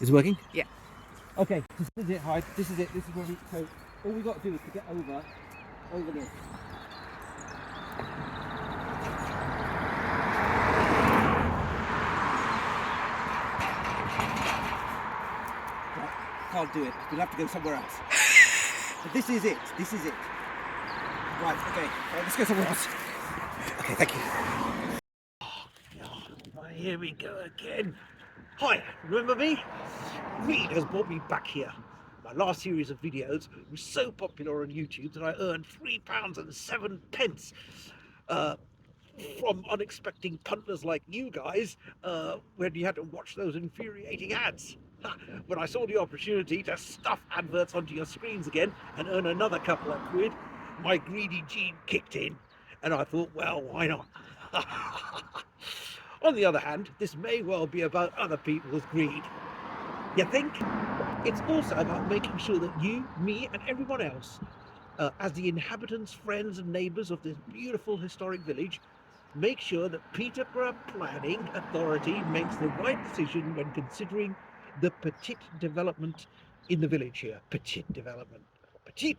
Is it working? Yeah. Okay, this is it, Hyde. This is it. This is where we. So all we got to do is to get over this. Right, can't do it. We'll have to go somewhere else. But this is it. This is it. Right. Okay. Let's go somewhere else. Okay. Thank you. Here we go again. Hi, remember me? Reed has brought me back here. My last series of videos was so popular on YouTube that I earned £3.07 from unexpected punters like you guys when you had to watch those infuriating ads. When I saw the opportunity to stuff adverts onto your screens again and earn another couple of quid, my greedy gene kicked in and I thought, well, why not? On the other hand, this may well be about other people's greed. You think? It's also about making sure that you, me, and everyone else, as the inhabitants, friends, and neighbours of this beautiful historic village, make sure that Peterborough Planning Authority makes the right decision when considering the petite development in the village here. Petite development. Petite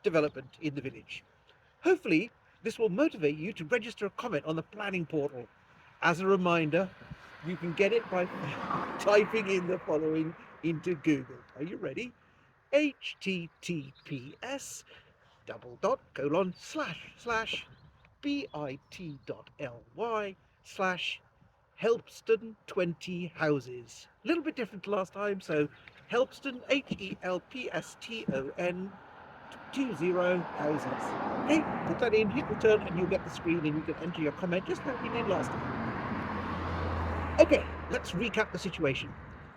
development in the village. Hopefully, this will motivate you to register a comment on the planning portal. As a reminder, you can get it by typing in the following into Google. Are you ready? https://bit.ly/Helpston 20 houses. A little bit different to last time, so Helpston, HELPSTON 20 houses. Okay, put that in, hit return, and you'll get the screen and you can enter your comment just like we did last time. Okay, let's recap the situation.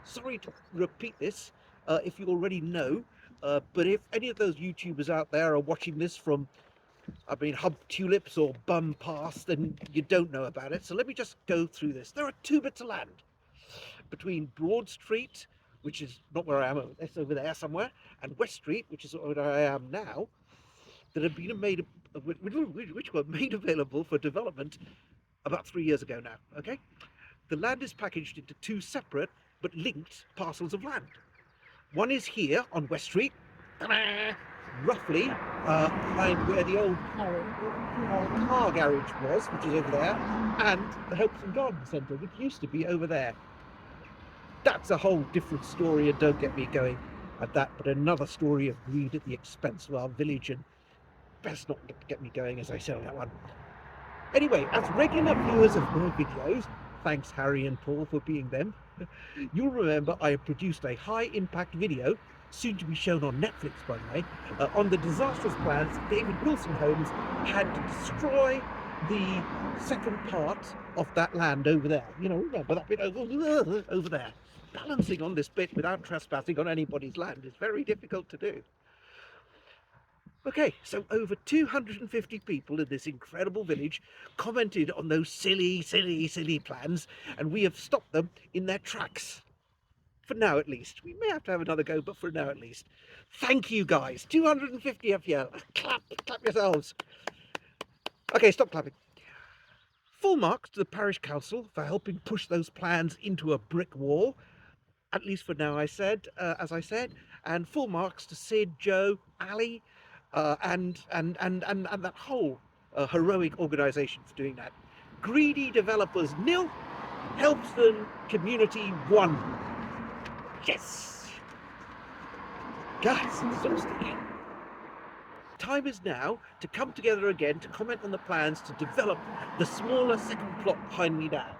Sorry to repeat this if you already know, but if any of those YouTubers out there are watching this from, Hub Tulips or Bum Pass, then you don't know about it. So let me just go through this. There are two bits of land between Broad Street, which is not where I am, it's over there somewhere, and West Street, which is where I am now, that have been made, which were made available for development about 3 years ago now. Okay, the land is packaged into two separate but linked parcels of land. One is here on West Street, roughly behind where the old car garage was, which is over there, and the Helpston Garden Centre, which used to be over there. That's a whole different story, and don't get me going at that, but another story of greed at the expense of our village, and best not get me going as I say on that one. Anyway, as regular viewers of my videos, thanks Harry and Paul for being them, you'll remember I have produced a high-impact video, soon to be shown on Netflix by the way, on the disastrous plans that David Wilson Homes had to destroy the second part of that land over there. You know, remember that bit over there. Balancing on this bit without trespassing on anybody's land is very difficult to do. Okay, so over 250 people in this incredible village commented on those silly plans, and we have stopped them in their tracks. For now, at least. We may have to have another go, but for now, at least. Thank you, guys. 250 of you. Clap yourselves. Okay, stop clapping. Full marks to the parish council for helping push those plans into a brick wall. At least for now, as I said. And full marks to Sid, Joe, Ali, and that whole heroic organisation for doing that. Greedy developers nil, Helpston community 1. Yes! Guys, so sticky. Time is now to come together again to comment on the plans to develop the smaller second plot behind me now.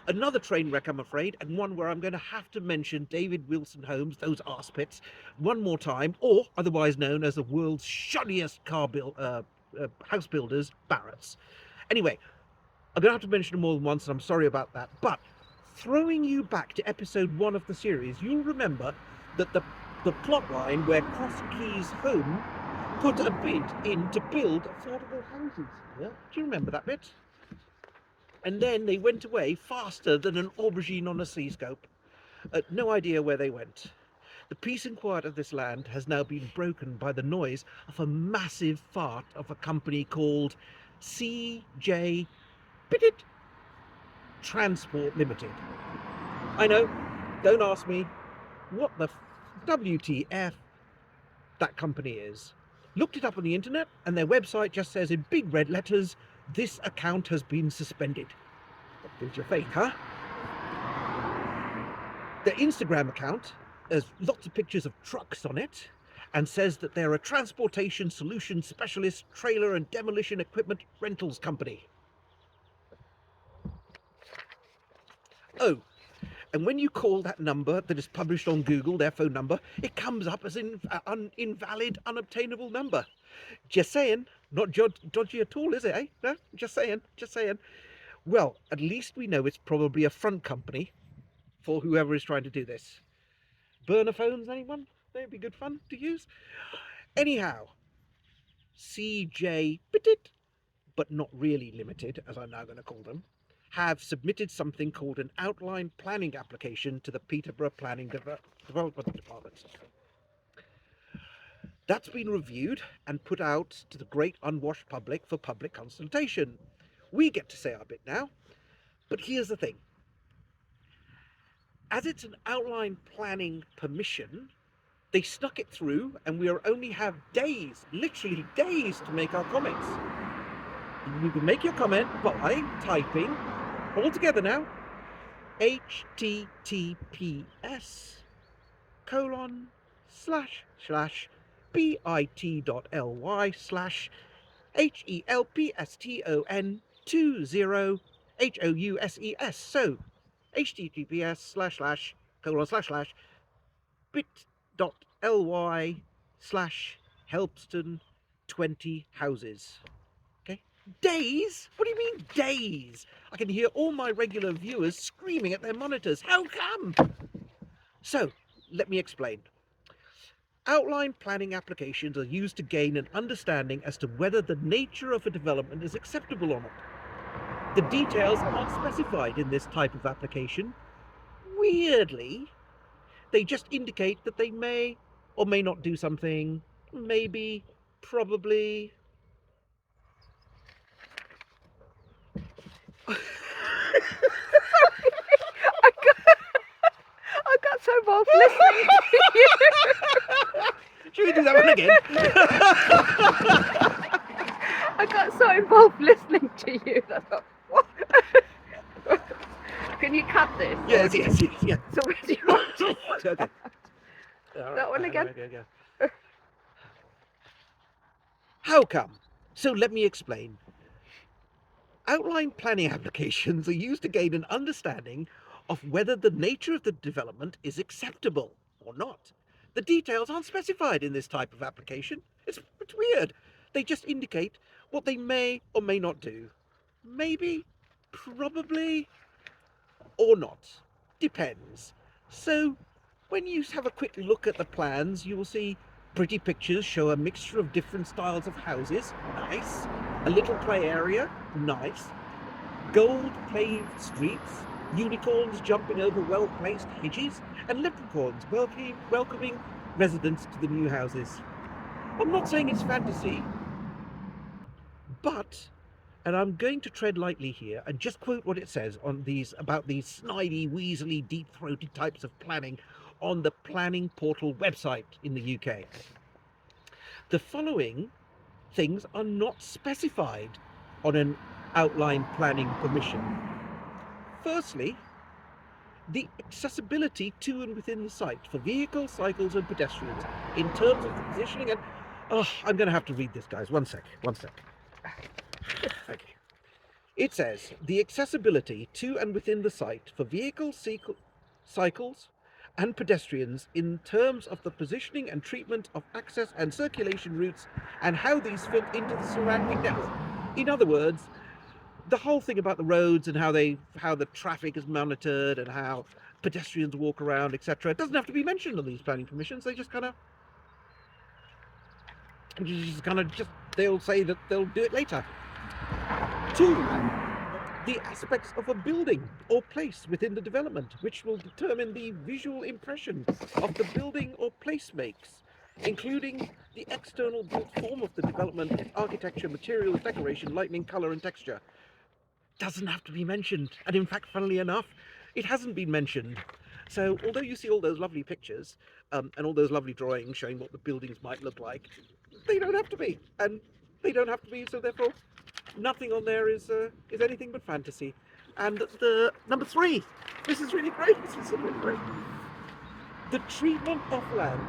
Another train wreck, I'm afraid, and one where I'm going to have to mention David Wilson Homes, those arse-pits, one more time, or otherwise known as the world's shunniest house builders, Barrett's. Anyway, I'm going to have to mention them more than once, and I'm sorry about that, but throwing you back to episode 1 of the series, you'll remember that the plot line where Cross Keys Home put a bid in to build affordable houses. Yeah? Do you remember that bit? And then they went away faster than an aubergine on a seascope. No idea where they went. The peace and quiet of this land has now been broken by the noise of a massive fart of a company called CJ Transport Limited. I know, don't ask me what the WTF that company is. Looked it up on the internet, and their website just says in big red letters, "This account has been suspended." There's your fake, huh? Their Instagram account has lots of pictures of trucks on it and says that they're a transportation solution specialist trailer and demolition equipment rentals company. Oh, and when you call that number that is published on Google, their phone number, it comes up as an invalid, unobtainable number. Just saying, not dodgy at all, is it, eh? No, just saying, just saying. Well, at least we know it's probably a front company for whoever is trying to do this. Burner phones, anyone? They'd be good fun to use. Anyhow, CJ Bitit, but not really limited, as I'm now going to call them, have submitted something called an outline planning application to the Peterborough Planning Development Department. That's been reviewed and put out to the great unwashed public for public consultation. We get to say our bit now, but here's the thing. As it's an outline planning permission, they snuck it through and we'll only have days, literally days, to make our comments. You can make your comment by typing, all together now, https://bit.ly/helpston20houses. So https://bit.ly/helpston20houses. Okay? Days? What do you mean days? I can hear all my regular viewers screaming at their monitors. How come? So, let me explain. Outline planning applications are used to gain an understanding as to whether the nature of a development is acceptable or not. The details aren't specified in this type of application. Weirdly, they just indicate that they may or may not do something, maybe, probably. I got so involved listening to you. Should we do that one again? I got so involved listening to you that I thought, what? Can you cut this? Yes. So where do you want to? Okay. That one again? Okay. How come? So let me explain. Outline planning applications are used to gain an understanding of whether the nature of the development is acceptable or not. The details aren't specified in this type of application. It's weird. They just indicate what they may or may not do. Maybe, probably, or not. Depends. So, when you have a quick look at the plans, you will see pretty pictures show a mixture of different styles of houses. Nice. A little play area. Nice. Gold paved streets. Unicorns jumping over well-placed hedges. And leprechauns welcoming residents to the new houses. I'm not saying it's fantasy, but, and I'm going to tread lightly here and just quote what it says on these about these snidey, weaselly, deep-throated types of planning on the planning portal website in the UK. The following things are not specified on an outline planning permission. Firstly, the accessibility to and within the site for vehicles, cycles and pedestrians in terms of the positioning and... Oh, I'm going to have to read this, guys. One sec. Okay. It says, the accessibility to and within the site for vehicles, cycles and pedestrians in terms of the positioning and treatment of access and circulation routes and how these fit into the surrounding network. In other words, the whole thing about the roads and how the traffic is monitored and how pedestrians walk around, etc. It doesn't have to be mentioned on these planning permissions. They just they'll say that they'll do it later. 2, the aspects of a building or place within the development, which will determine the visual impression of the building or place makes, including the external built form of the development, its architecture, materials, decoration, lighting, colour and texture. Doesn't have to be mentioned. And in fact, funnily enough, it hasn't been mentioned. So although you see all those lovely pictures and all those lovely drawings showing what the buildings might look like, they don't have to be, and they don't have to be. So therefore, nothing on there is anything but fantasy. And the number 3, this is really great. This is really great. The treatment of land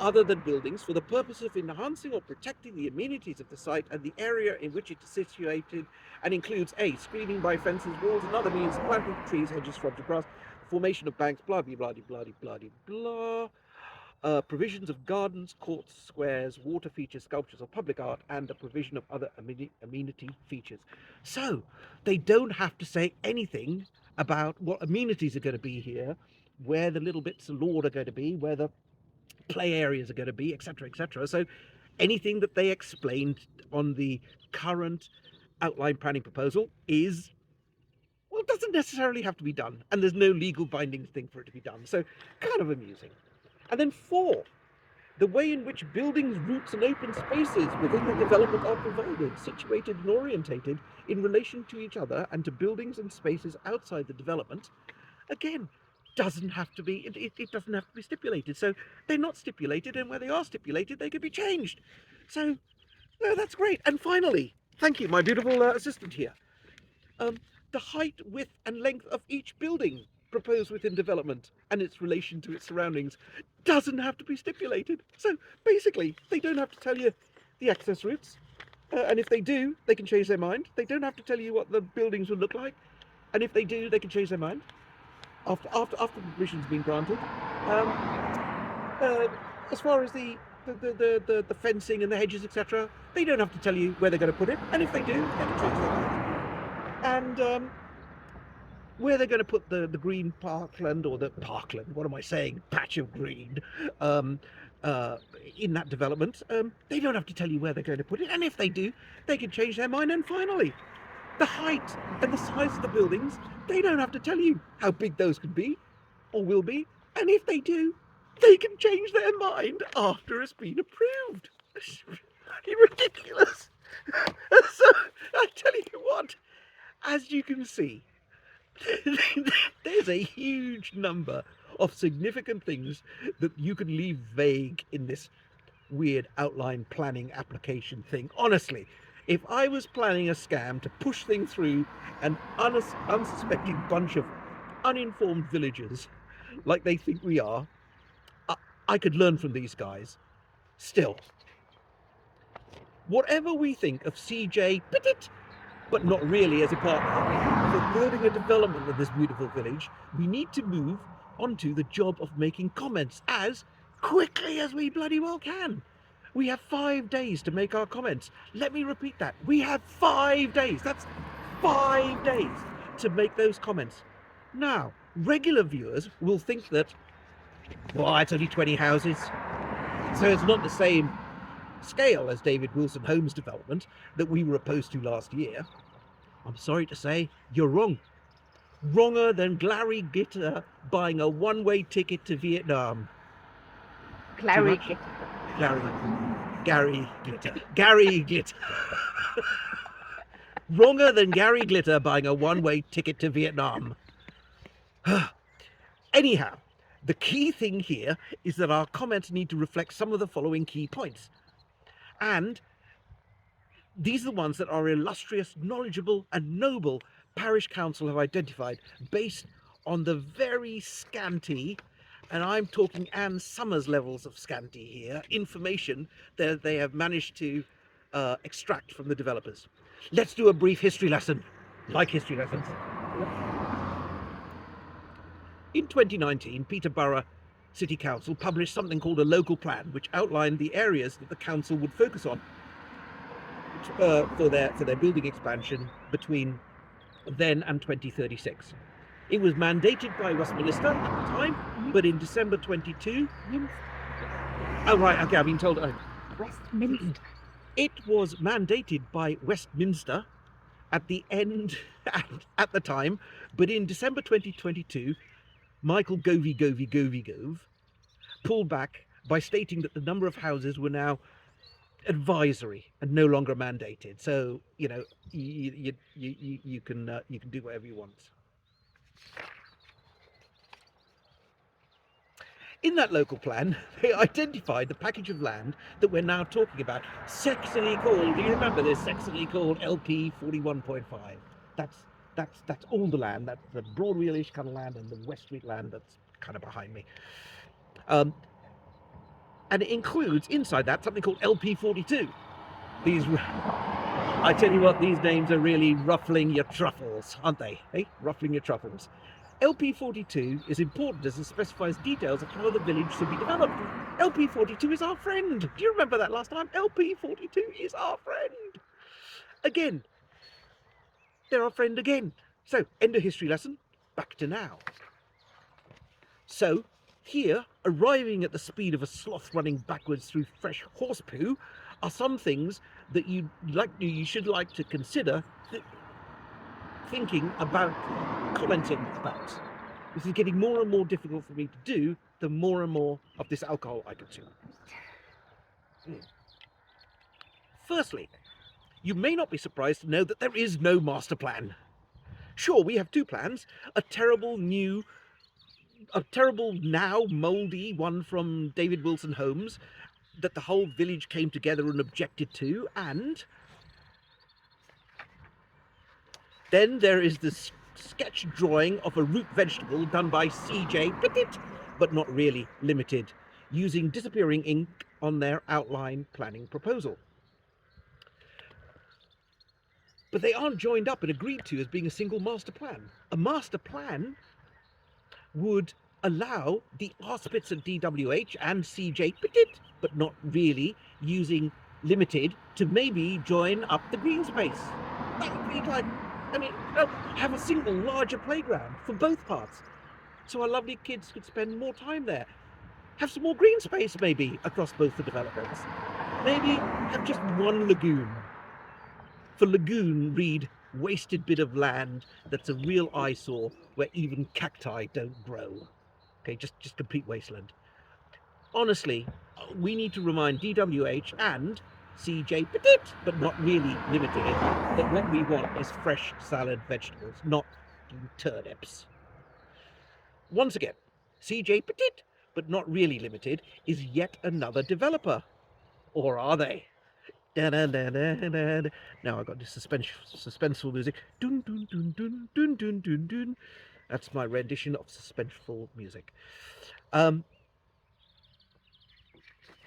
other than buildings for the purpose of enhancing or protecting the amenities of the site and the area in which it is situated, and includes A, screening by fences, walls, and other means, planting trees, hedges, shrubs, and grass, formation of banks, blah, blah, blah, blah, blah, blah, blah, provisions of gardens, courts, squares, water features, sculptures, or public art, and the provision of other amenity features. So they don't have to say anything about what amenities are going to be here, where the little bits of lawn are going to be, where the play areas are going to be, etc., etc. So anything that they explained on the current outline planning proposal is, well, it doesn't necessarily have to be done, and there's no legal binding thing for it to be done. So kind of amusing. And then 4, the way in which buildings, routes, and open spaces within the development are provided, situated and orientated in relation to each other and to buildings and spaces outside the development, again, doesn't have to be, it doesn't have to be stipulated. So they're not stipulated, and where they are stipulated, they could be changed. So that's great. And finally, thank you, my beautiful assistant here. The height, width, and length of each building proposed within development and its relation to its surroundings doesn't have to be stipulated. So basically, they don't have to tell you the access routes, and if they do, they can change their mind. They don't have to tell you what the buildings would look like, and if they do, they can change their mind after the permission's been granted. As far as the fencing and the hedges, etc., they don't have to tell you where they're going to put it, and if they do, they can change their mind. And where they're going to put the green parkland, or the parkland, what am I saying, patch of green, in that development, they don't have to tell you where they're going to put it, and if they do, they can change their mind. And finally, the height and the size of the buildings, they don't have to tell you how big those could be or will be, and if they do, they can change their mind after it's been approved. It's really ridiculous. So I tell you what, as you can see, there's a huge number of significant things that you can leave vague in this weird outline planning application thing. Honestly, if I was planning a scam to push things through an unsuspecting bunch of uninformed villagers like they think we are, I could learn from these guys. Still, whatever we think of CJ Pittett, but not really as a partner, for building a development of this beautiful village, we need to move onto the job of making comments as quickly as we bloody well can. We have 5 days to make our comments. Let me repeat that. We have 5 days. That's 5 days to make those comments. Now, regular viewers will think that, well, it's only 20 houses, so it's not the same scale as David Wilson Homes development that we were opposed to last year. I'm sorry to say, you're wrong. Wronger than Gary Glitter buying a one-way ticket to Vietnam. Gary Glitter. Wronger than Gary Glitter buying a one-way ticket to Vietnam. Anyhow, the key thing here is that our comments need to reflect some of the following key points. And these are the ones that our illustrious, knowledgeable, and noble parish council have identified based on the very scanty, and I'm talking Anne Summers levels of scanty here, information that they have managed to extract from the developers. Let's do a brief history lesson, like history lessons. In 2019, Peterborough City Council published something called a local plan, which outlined the areas that the council would focus on for their building expansion between then and 2036. It was mandated by Westminster at the time, but in December 22... Oh, right, okay, I've been told... Westminster. It was mandated by Westminster at the end, at the time, but in December 2022, Michael Gove pulled back by stating that the number of houses were now advisory and no longer mandated. So, you know, you can do whatever you want. In that local plan, they identified the package of land that we're now talking about, sexily called, do you remember this, sexily called LP 41.5. That's all the land, that's the Broadwheelish kind of land and the West Street land that's kind of behind me. And it includes, inside that, something called LP 42. These, I tell you what, these names are really ruffling your truffles, aren't they? Hey, ruffling your truffles. LP 42 is important as it specifies details of how the village should be developed. LP 42 is our friend. Do you remember that last time? LP 42 is our friend. Again, they're our friend again. So, end of history lesson, back to now. So, here, arriving at the speed of a sloth running backwards through fresh horse poo, are some things that you should like to consider thinking about, commenting about. This is getting more and more difficult for me to do the more and more of this alcohol I consume. Firstly, you may not be surprised to know that there is no master plan. Sure, we have two plans, a terrible now mouldy one from David Wilson Holmes that the whole village came together and objected to, and then there is this sketch drawing of a root vegetable done by C.J. Petit, but not really limited, using disappearing ink on their outline planning proposal. But they aren't joined up and agreed to as being a single master plan. A master plan would allow the Arspits of DWH and C.J. Petit, but not really using limited, to maybe join up the green space. That would be like, have a single larger playground for both parts, so our lovely kids could spend more time there. Have some more green space maybe across both the developments. Maybe have just one lagoon. For lagoon, read wasted bit of land that's a real eyesore where even cacti don't grow. Okay, just complete wasteland. Honestly, we need to remind DWH and C.J. Petit, but not really limited, that what we want is fresh salad vegetables, not turnips. Once again, C.J. Petit, but not really limited, is yet another developer. Or are they? Da, da, da, da, da, da. Now I've got this suspenseful music. Dun, dun, dun, dun, dun, dun, dun, dun. That's my rendition of suspenseful music.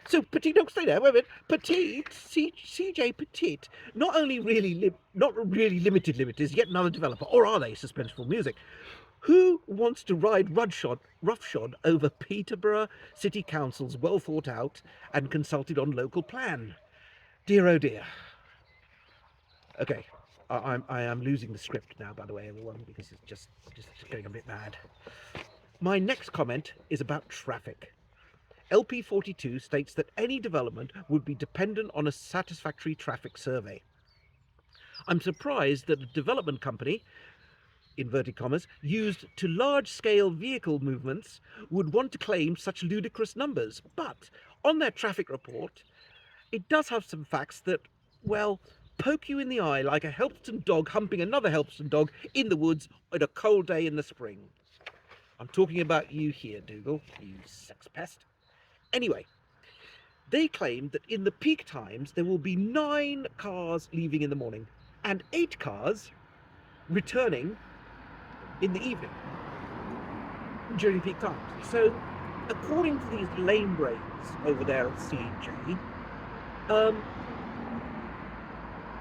So Petit, don't stay there. Wait a minute. Petit, C.J. Petit, not really limited is yet another developer, or are they? Suspenseful music. Who wants to ride roughshod over Peterborough City Council's well thought out and consulted on local plan? Dear oh dear. Okay, I am losing the script now, by the way, everyone, because it's just going a bit mad. My next comment is about traffic. LP 42 states that any development would be dependent on a satisfactory traffic survey. I'm surprised that a development company, inverted commas, used to large-scale vehicle movements would want to claim such ludicrous numbers, but on their traffic report, it does have some facts that, well, poke you in the eye like a Helpston dog humping another Helpston dog in the woods on a cold day in the spring. I'm talking about you here, Dougal, you sex pest. Anyway, they claim that in the peak times there will be 9 cars leaving in the morning and 8 cars returning in the evening during peak times. So, according to these lame brains over there at CJ,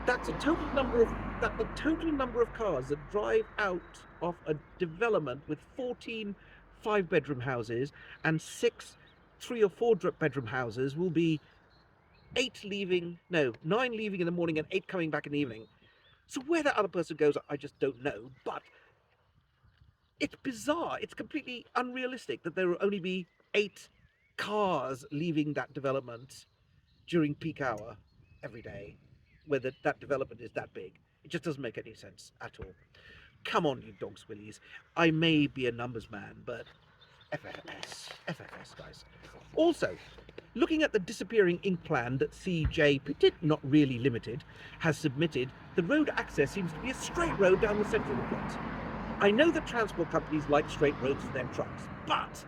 that's the total number of cars that drive out of a development with 14 5-bedroom houses and 6 3 or 4 bedroom houses will be 9 leaving in the morning and 8 coming back in the evening. So where that other person goes, I just don't know, but it's bizarre. It's completely unrealistic that there will only be 8 cars leaving that development during peak hour every day, whether that development is that big. It just doesn't make any sense at all. Come on, you dogs willies. I may be a numbers man, but FFS, guys. Also, looking at the disappearing ink plan that C.J. Petit, not really limited, has submitted, the road access seems to be a straight road down the centre of the plot. I know that transport companies like straight roads for their trucks, but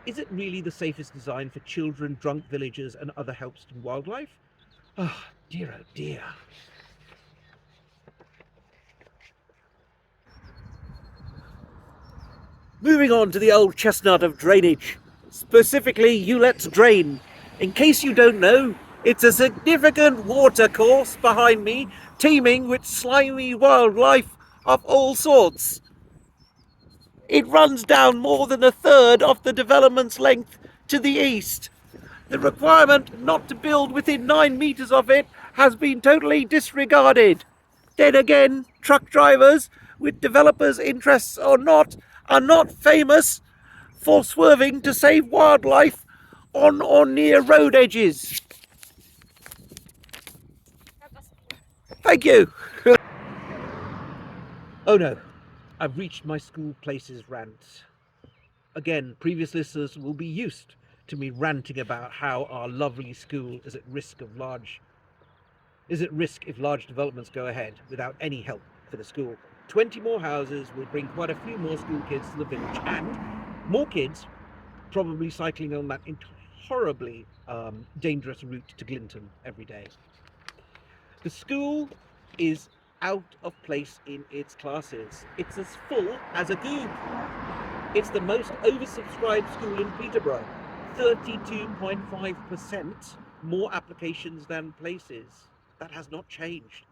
Is it really the safest design for children, drunk villagers, and other Helpston wildlife? Ah, dear oh dear. Moving on to the old chestnut of drainage, specifically Hewlett's Drain. In case you don't know, it's a significant watercourse behind me, teeming with slimy wildlife of all sorts. It runs down more than a third of the development's length to the east. The requirement not to build within 9 metres of it has been totally disregarded. Then again, truck drivers, with developers' interests or not, are not famous for swerving to save wildlife on or near road edges. Thank you. Oh no, I've reached my school places rant. Again, previous listeners will be used to me ranting about how our lovely school is at risk if large developments go ahead without any help for the school. 20 more houses will bring quite a few more school kids to the village, and more kids probably cycling on that horribly dangerous route to Glinton every day. The school is out of place in its classes. It's as full as a goob. It's the most oversubscribed school in Peterborough. 32.5% more applications than places. That has not changed.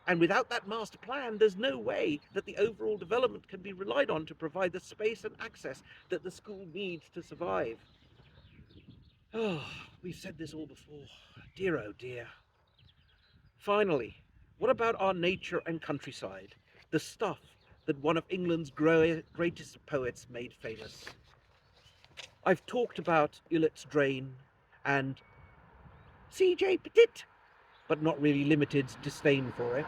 And without that master plan, there's no way that the overall development can be relied on to provide the space and access that the school needs to survive. Oh, we've said this all before. Dear oh dear. Finally, what about our nature and countryside? The stuff that one of England's greatest poets made famous. I've talked about Hewlett's Drain and C.J. Petit, but not really limited disdain for it.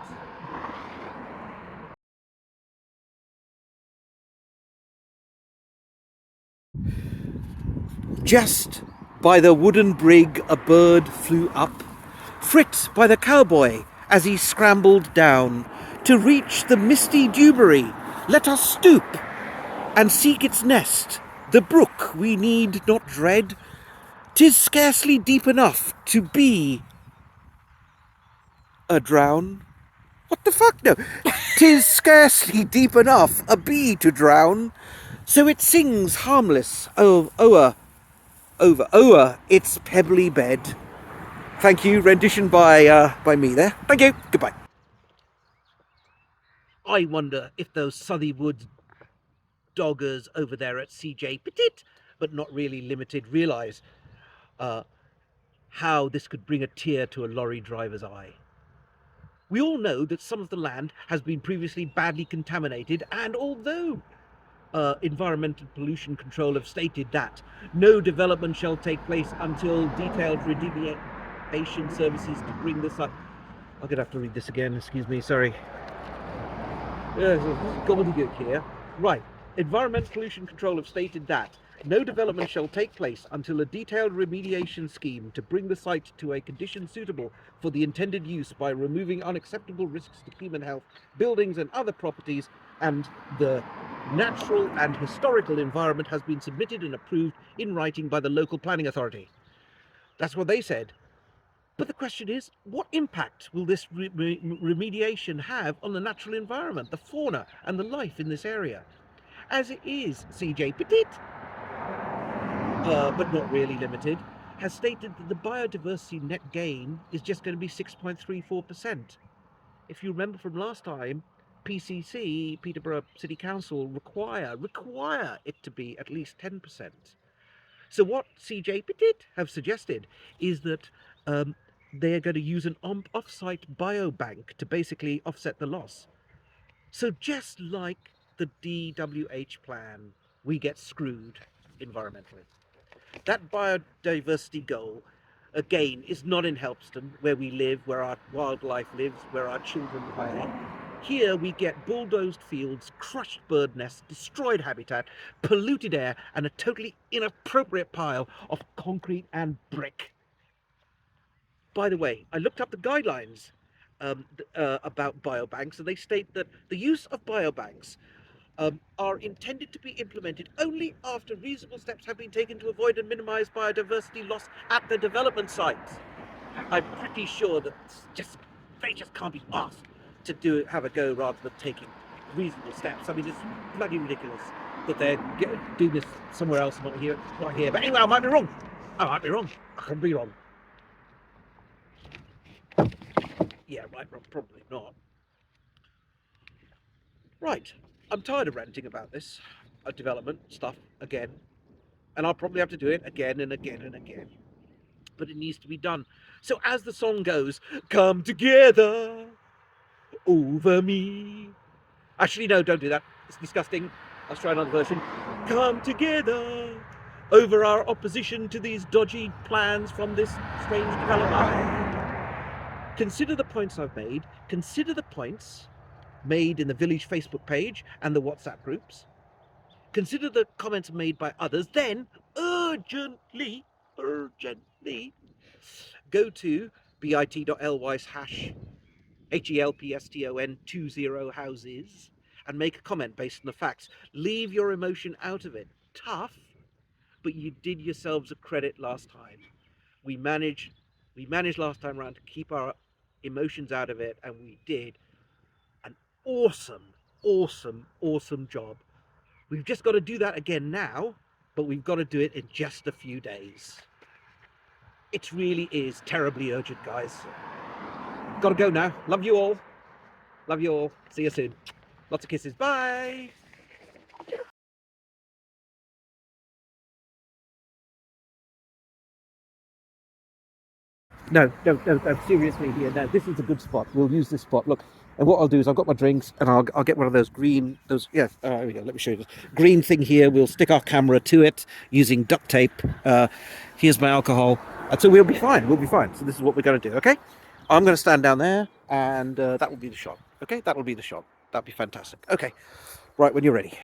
Just by the wooden brig a bird flew up, fritt by the cowboy as he scrambled down. To reach the misty dewberry, let us stoop and seek its nest. The brook we need not dread, 'tis scarcely deep enough to be a drown. What the fuck? No. 'Tis scarcely deep enough a bee to drown, so it sings harmless o'er its pebbly bed. Thank you, rendition by me there. Thank you. Goodbye. I wonder if those Southey Woods doggers over there at CJ Petit, but not really limited, realise how this could bring a tear to a lorry driver's eye. We all know that some of the land has been previously badly contaminated, and although Environmental Pollution Control have stated that no development shall take place until detailed remediation services to bring this up. I'm going to have to read this again, excuse me, sorry. Gobbledygook here. Right. Environmental Pollution Control have stated that no development shall take place until a detailed remediation scheme to bring the site to a condition suitable for the intended use by removing unacceptable risks to human health, buildings and other properties, and the natural and historical environment has been submitted and approved in writing by the local planning authority. That's what they said. But the question is, what impact will this remediation have on the natural environment, the fauna and the life in this area? As it is, CJ Petit, but not really limited, has stated that the biodiversity net gain is just going to be 6.34%. If you remember from last time, PCC, Peterborough City Council, require it to be at least 10%. So what CJ Petit have suggested is that they're going to use an off-site biobank to basically offset the loss. So just like the DWH plan, we get screwed environmentally. That biodiversity goal, again, is not in Helpston, where we live, where our wildlife lives, where our children play. Here we get bulldozed fields, crushed bird nests, destroyed habitat, polluted air, and a totally inappropriate pile of concrete and brick. By the way, I looked up the guidelines about biobanks, and they state that the use of biobanks are intended to be implemented only after reasonable steps have been taken to avoid and minimize biodiversity loss at the development sites. I'm pretty sure that they just can't be asked to have a go rather than taking reasonable steps. I mean, it's bloody ridiculous that they're doing this somewhere else, not here. But anyway, I might be wrong. I could be wrong. Yeah, right, probably not. Right, I'm tired of ranting about this development stuff again, and I'll probably have to do it again and again and again. But it needs to be done. So as the song goes, come together over me. Actually, no, don't do that. It's disgusting. Let's try another version. Come together over our opposition to these dodgy plans from this strange developer. Consider the points I've made. Consider the points made in the village Facebook page and the WhatsApp groups. Consider the comments made by others. Then urgently go to bit.ly/ HELPSTON20 houses and make a comment based on the facts. Leave your emotion out of it. Tough, but you did yourselves a credit last time. We managed last time around to keep our emotions out of it, and we did an awesome job. We've just got to do that again now, but we've got to do it in just a few days. It really is terribly urgent, guys. Gotta go now. Love you all. Love you all. See you soon. Lots of kisses. Bye. No, seriously here. No, this is a good spot. We'll use this spot. Look, and what I'll do is I've got my drinks, and I'll get one of those green, here we go. Let me show you this green thing here. We'll stick our camera to it using duct tape. Here's my alcohol, and so we'll be fine. We'll be fine. So this is what we're going to do. Okay, I'm going to stand down there, and that will be the shot. Okay, that will be the shot. That'll be fantastic. Okay, right when you're ready.